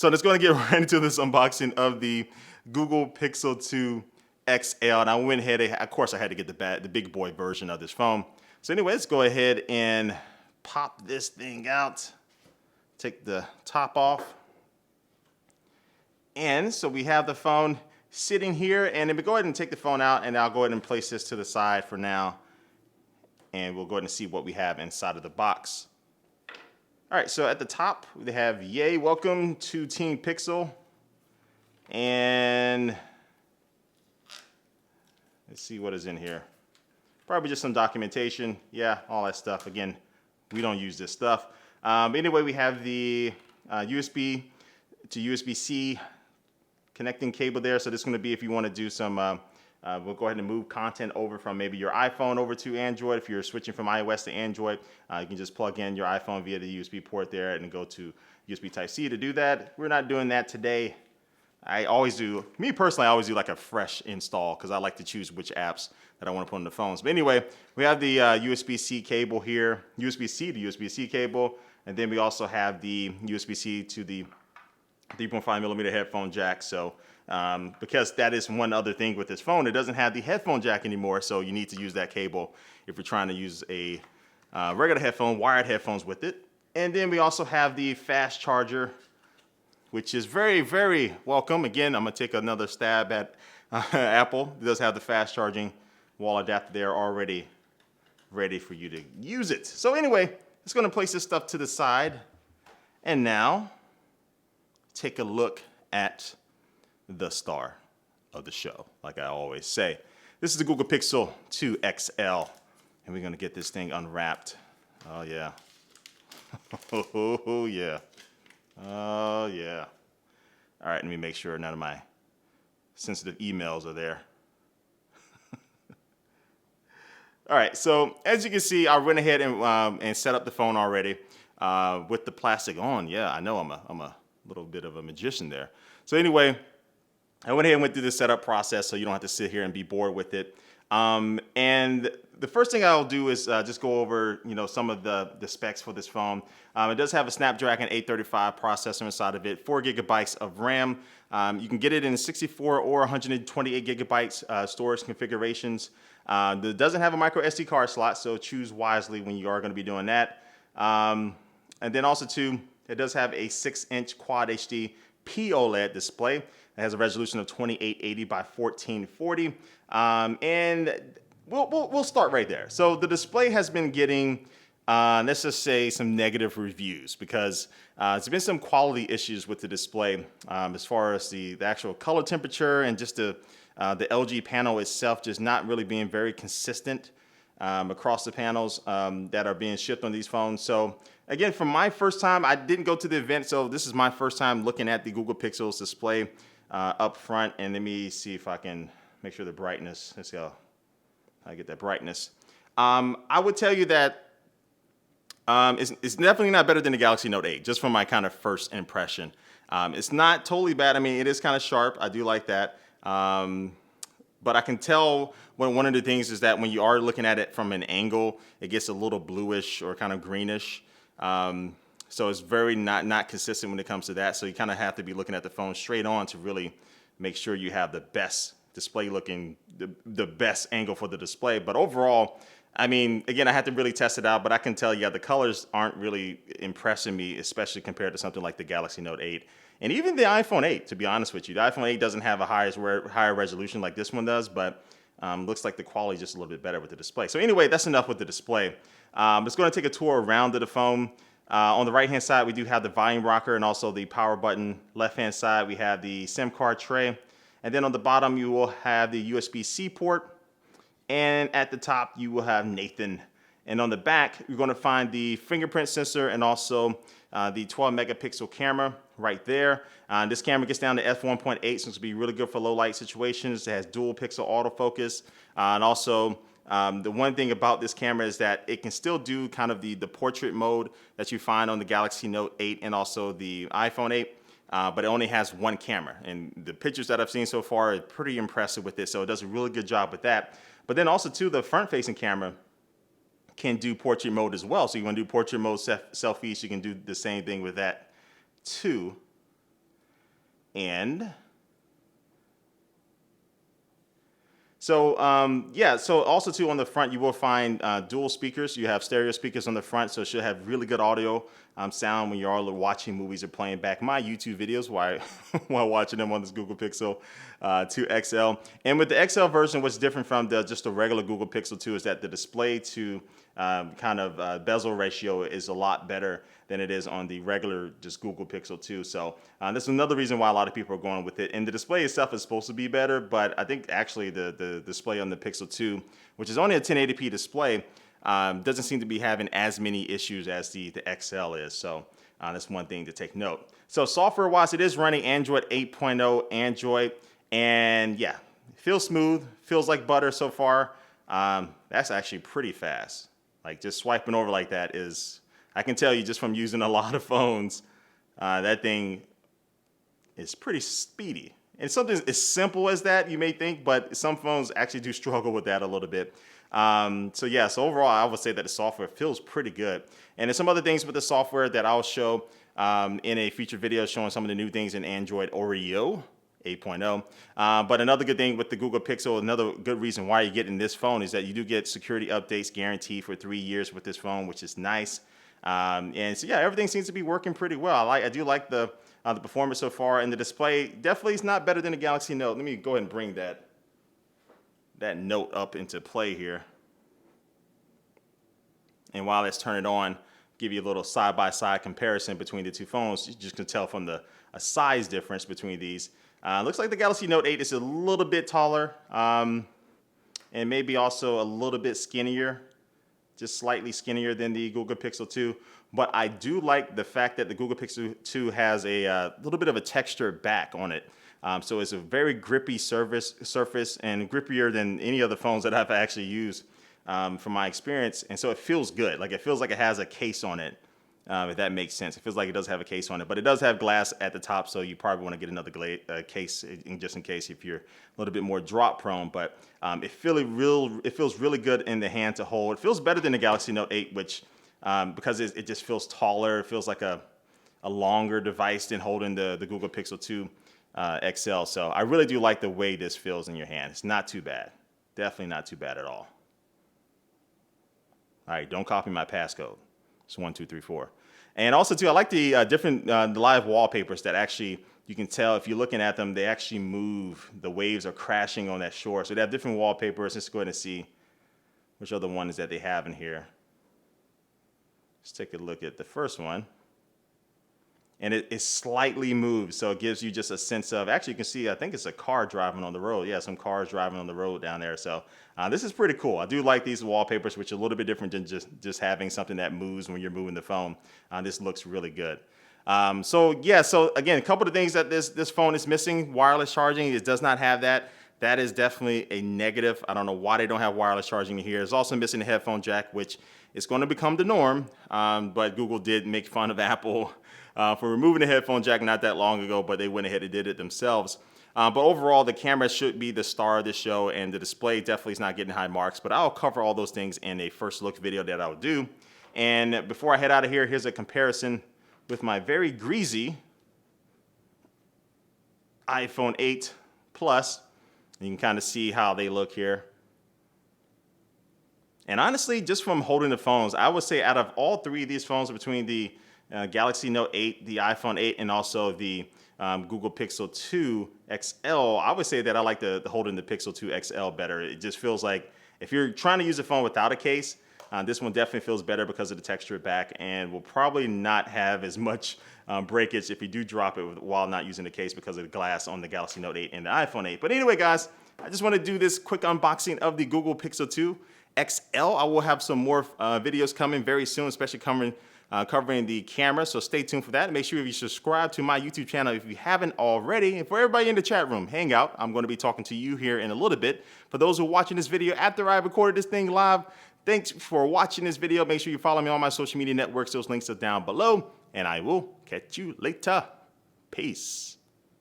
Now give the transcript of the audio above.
So let's go and get right into this unboxing of the Google Pixel 2 XL. And I went ahead, of course I had to get the big boy version of this phone. So anyway, let's go ahead and pop this thing out. Take the top off. And so we have the phone sitting here, and then we go ahead and take the phone out, and I'll go ahead and place this to the side for now. And we'll go ahead and see what we have inside of the box. All right, so at the top, we have yay, welcome to Team Pixel. And let's see what is in here. Probably just some documentation. Yeah, all that stuff. Again, we don't use this stuff. But anyway, we have the USB to USB-C connecting cable there. So this is going to be if you want to do some, we'll go ahead and move content over from maybe your iPhone over to Android. If you're switching from iOS to Android, you can just plug in your iPhone via the USB port there and go to USB Type-C to do that. We're not doing that today. I always do, me personally, I always do like a fresh install because I like to choose which apps that I want to put on the phones. But anyway, we have the USB-C cable here, USB-C to USB-C cable, and then we also have the USB-C to the 3.5mm headphone jack. So because that is one other thing with this phone, it doesn't have the headphone jack anymore, so you need to use that cable if you're trying to use a regular headphone, wired headphones with it. And then we also have the fast charger, which is very, very welcome. Again, I'm gonna take another stab at Apple. It does have the fast charging wall adapter there already ready for you to use it. So anyway, just gonna place this stuff to the side. And now, take a look at the star of the show, like I always say. This is the Google Pixel 2 XL, and we're gonna get this thing unwrapped. Oh yeah. Oh yeah. Oh yeah. All right, let me make sure none of my sensitive emails are there. All right, so as you can see, I went ahead and set up the phone already with the plastic on. Yeah, I know I'm a little bit of a magician there. So anyway, I went ahead and went through the setup process so you don't have to sit here and be bored with it. And the first thing I'll do is just go over, some of the specs for this phone. It does have a Snapdragon 835 processor inside of it, 4 gigabytes of RAM. You can get it in 64 or 128 gigabytes storage configurations. It doesn't have a micro SD card slot, so choose wisely when you are going to be doing that. And then also too, it does have a 6-inch Quad HD POLED display. It has a resolution of 2880 by 1440. And we'll start right there. So the display has been getting, let's just say, some negative reviews because there's been some quality issues with the display as far as the actual color temperature and just the LG panel itself just not really being very consistent across the panels that are being shipped on these phones. So again, for my first time, I didn't go to the event, so this is my first time looking at the Google Pixel's display up front. And let me see if I can make sure the brightness, let's see how I get that brightness. I would tell you that it's definitely not better than the Galaxy Note 8, just from my kind of first impression. It's not totally bad. I mean, it is kind of sharp. I do like that. But I can tell one of the things is that when you are looking at it from an angle, it gets a little bluish or kind of greenish. So it's very not consistent when it comes to that. So you kind of have to be looking at the phone straight on to really make sure you have the best display looking, the best angle for the display. But overall, I mean, again, I had to really test it out, but I can tell, yeah, the colors aren't really impressing me, especially compared to something like the Galaxy Note 8. And even the iPhone 8, to be honest with you. The iPhone 8 doesn't have a higher resolution like this one does, but looks like the quality is just a little bit better with the display. So anyway, that's enough with the display. It's going to take a tour around the phone. On the right-hand side, we do have the volume rocker and also the power button. Left-hand side, we have the SIM card tray. And then on the bottom, you will have the USB-C port. And at the top, you will have Nathan. And on the back, you're going to find the fingerprint sensor and also the 12-megapixel camera right there. This camera gets down to f1.8, so it's going to be really good for low-light situations. It has dual-pixel autofocus. And also, the one thing about this camera is that it can still do kind of the portrait mode that you find on the Galaxy Note 8 and also the iPhone 8. But it only has one camera. And the pictures that I've seen so far are pretty impressive with it, so it does a really good job with that. But then also, too, the front-facing camera can do portrait mode as well. So you want to do portrait mode selfies, you can do the same thing with that, too. And so yeah, so also too on the front you will find dual speakers. You have stereo speakers on the front, so it should have really good audio sound when you're all watching movies or playing back my YouTube videos while while watching them on this Google Pixel 2 XL. And with the XL version, what's different from just the regular Google Pixel 2 is that the display to bezel ratio is a lot better than it is on the regular just Google Pixel 2. So this is another reason why a lot of people are going with it. And the display itself is supposed to be better, but I think actually the display on the Pixel 2, which is only a 1080p display, doesn't seem to be having as many issues as the XL is. So that's one thing to take note. So software-wise, it is running Android 8.0 Android, and yeah, feels smooth, feels like butter so far. That's actually pretty fast. Like just swiping over like that is, I can tell you just from using a lot of phones, that thing is pretty speedy. And something as simple as that, you may think, but some phones actually do struggle with that a little bit. So yeah, so overall, I would say that the software feels pretty good. And there's some other things with the software that I'll show in a future video showing some of the new things in Android Oreo 8.0. But another good thing with the Google Pixel, another good reason why you're getting this phone is that you do get security updates guaranteed for 3 years with this phone, which is nice. And so yeah, everything seems to be working pretty well. I do like the performance so far, and the display definitely is not better than the Galaxy Note. Let me go ahead and bring that Note up into play here. And while it's turning on, give you a little side-by-side comparison between the two phones. You just can tell from a size difference between these. Looks like the Galaxy Note 8 is a little bit taller, and maybe also a little bit skinnier, just slightly skinnier than the Google Pixel 2. But I do like the fact that the Google Pixel 2 has a little bit of a textured back on it. So it's a very grippy surface and grippier than any other phones that I've actually used from my experience. And so it feels good. Like it feels like it has a case on it, if that makes sense. It feels like it does have a case on it, but it does have glass at the top, so you probably want to get another case just in case if you're a little bit more drop prone. But it feels really good in the hand to hold. It feels better than the Galaxy Note 8, which because it just feels taller. It feels like a longer device than holding the Google Pixel 2 XL. So I really do like the way this feels in your hand. It's not too bad. Definitely not too bad at all. All right, don't copy my passcode. It's 1234. And also too, I like the different the live wallpapers that actually you can tell if you're looking at them, they actually move. The waves are crashing on that shore. So they have different wallpapers. Let's go ahead and see which other ones that they have in here. Let's take a look at the first one. And it slightly moves, so it gives you just a sense of, actually you can see, I think it's a car driving on the road. Yeah, some cars driving on the road down there. So this is pretty cool. I do like these wallpapers, which are a little bit different than just having something that moves when you're moving the phone. This looks really good. So yeah, so again, a couple of things that this phone is missing. Wireless charging, it does not have that. That is definitely a negative. I don't know why they don't have wireless charging in here. It's also missing the headphone jack, which is going to become the norm. But Google did make fun of Apple for removing the headphone jack not that long ago, but they went ahead and did it themselves. But overall, the camera should be the star of the show, and the display definitely is not getting high marks. But I'll cover all those things in a first look video that I'll do. And before I head out of here, here's a comparison with my very greasy iPhone 8 Plus. You can kind of see how they look here. And honestly, just from holding the phones, I would say out of all three of these phones, between the Galaxy Note 8, the iPhone 8, and also the Google Pixel 2 XL, I would say that I like the holding the Pixel 2 XL better. It just feels like if you're trying to use a phone without a case, this one definitely feels better because of the textured back, and will probably not have as much breakage if you do drop it while not using the case because of the glass on the Galaxy Note 8 and the iPhone 8. But anyway, guys, I just want to do this quick unboxing of the Google Pixel 2 XL. I will have some more videos coming very soon, especially covering the camera, so stay tuned for that. And make sure you subscribe to my YouTube channel if you haven't already. And for everybody in the chat room, hang out. I'm going to be talking to you here in a little bit. For those who are watching this video after I recorded this thing live, thanks for watching this video. Make sure you follow me on my social media networks. Those links are down below. And I will catch you later. Peace.